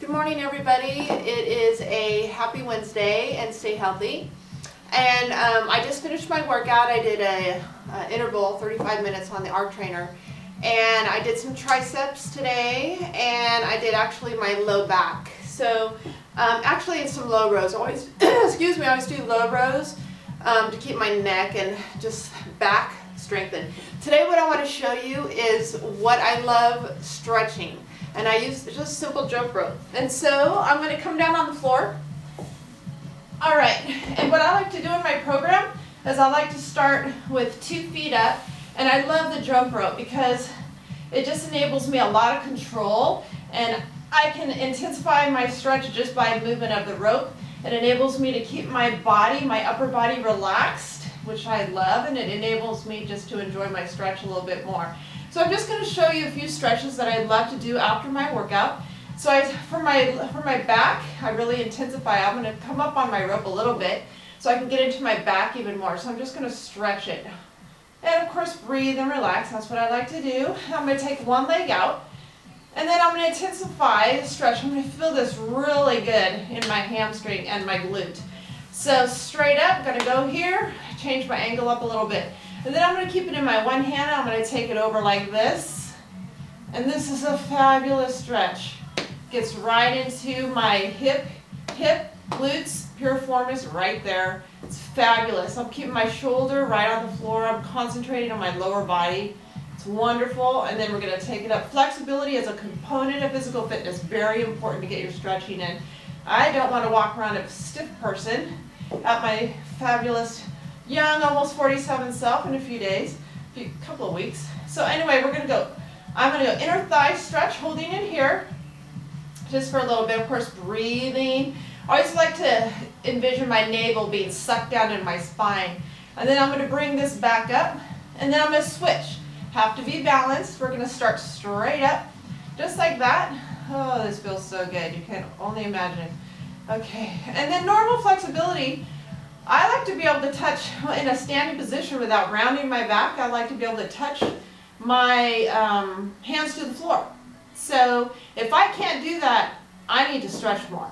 Good morning, everybody. It is a happy Wednesday and stay healthy. And I just finished my workout. I did a interval, 35 minutes on the arc trainer. And I did some triceps today, and I did actually my low back. So actually some low rows. I always, excuse me, I always do low rows to keep my neck and just back strengthened. Today what I want to show you is what I love stretching. And I use just simple jump rope. And so I'm going to come down on the floor. All right, and what I like to do in my program is I like to start with 2 feet up. And I love the jump rope because it just enables me a lot of control, and I can intensify my stretch just by movement of the rope. It enables me to keep my body, my upper body relaxed, which I love, and it enables me just to enjoy my stretch a little bit more. So I'm just going to show you a few stretches that I love to do after my workout. So for my back, I really intensify. I'm going to come up on my rope a little bit so I can get into my back even more. So I'm just going to stretch it. And of course breathe and relax. That's what I like to do. I'm going to take one leg out, and then I'm going to intensify the stretch. I'm going to feel this really good in my hamstring and my glute. So straight up, I'm going to go here, change my angle up a little bit. And then I'm going to keep it in my one hand. I'm going to take it over like this. And this is a fabulous stretch. Gets right into my hip, glutes, piriformis right there. It's fabulous. I'm keeping my shoulder right on the floor. I'm concentrating on my lower body. It's wonderful. And then we're going to take it up. Flexibility is a component of physical fitness. Very important to get your stretching in. I don't want to walk around a stiff person at my fabulous young, almost 47 self in a few days, a couple of weeks. So anyway, I'm going to go inner thigh stretch, holding in here, just for a little bit, of course, breathing. I always like to envision my navel being sucked down in my spine. And then I'm going to bring this back up, and then I'm going to switch. Have to be balanced. We're going to start straight up, just like that. Oh, this feels so good. You can only imagine. Okay, and then normal flexibility. I like to be able to touch in a standing position without rounding my back. I like to be able to touch my hands to the floor. So if I can't do that, I need to stretch more.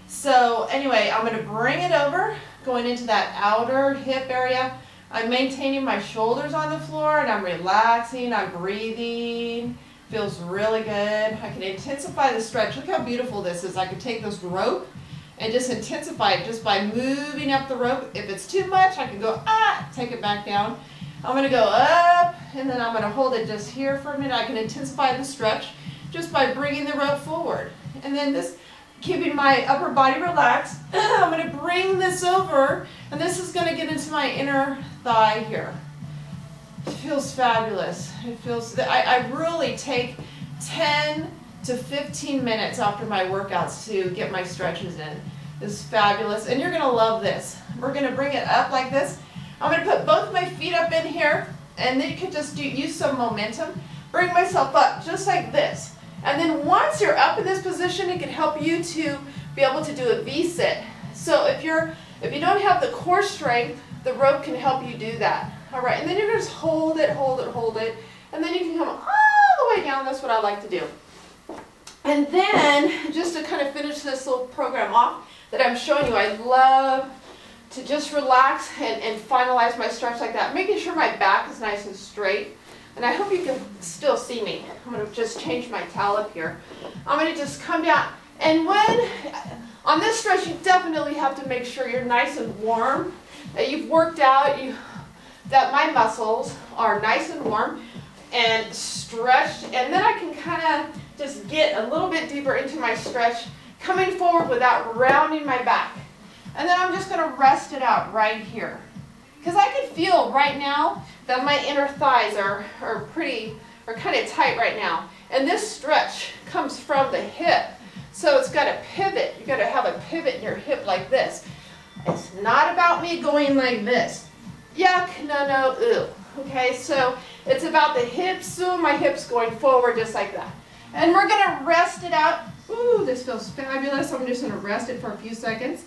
So anyway, I'm going to bring it over, going into that outer hip area. I'm maintaining my shoulders on the floor, and I'm relaxing, I'm breathing. Feels really good. I can intensify the stretch. Look how beautiful this is. I can take this rope and just intensify it just by moving up the rope. If it's too much, I can go, take it back down. I'm going to go up, and then I'm going to hold it just here for a minute. I can intensify the stretch just by bringing the rope forward. And then this, keeping my upper body relaxed, I'm going to bring this over, and this is going to get into my inner thigh here. It feels fabulous. It feels, I really take 10 to 15 minutes after my workouts to get my stretches in. This is fabulous, and you're going to love this. We're going to bring it up like this. I'm going to put both my feet up in here, and then you can just use some momentum. Bring myself up just like this. And then once you're up in this position, it can help you to be able to do a V-sit. So if you don't have the core strength, the rope can help you do that. All right, and then you're going to just hold it, and then you can come all the way down. That's what I like to do. And then, just to kind of finish this little program off that I'm showing you, I love to just relax and finalize my stretch like that, making sure my back is nice and straight. And I hope you can still see me. I'm going to just change my towel up here. I'm going to just come down. And on this stretch, you definitely have to make sure you're nice and warm, that you've worked out, that my muscles are nice and warm and stretched. And then I can kind of just get a little bit deeper into my stretch, coming forward without rounding my back. And then I'm just going to rest it out right here. Because I can feel right now that my inner thighs are kind of tight right now. And this stretch comes from the hip. So it's got to pivot. You've got to have a pivot in your hip like this. It's not about me going like this. Yuck, no, ew. Okay, so it's about the hips, so my hips going forward just like that. And we're going to rest it out. Ooh, this feels fabulous. I'm just going to rest it for a few seconds.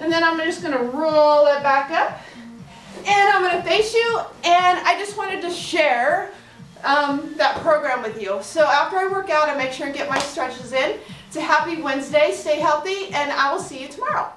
And then I'm just going to roll it back up. And I'm going to face you. And I just wanted to share that program with you. So after I work out, I make sure and get my stretches in. It's a happy Wednesday. Stay healthy, and I will see you tomorrow.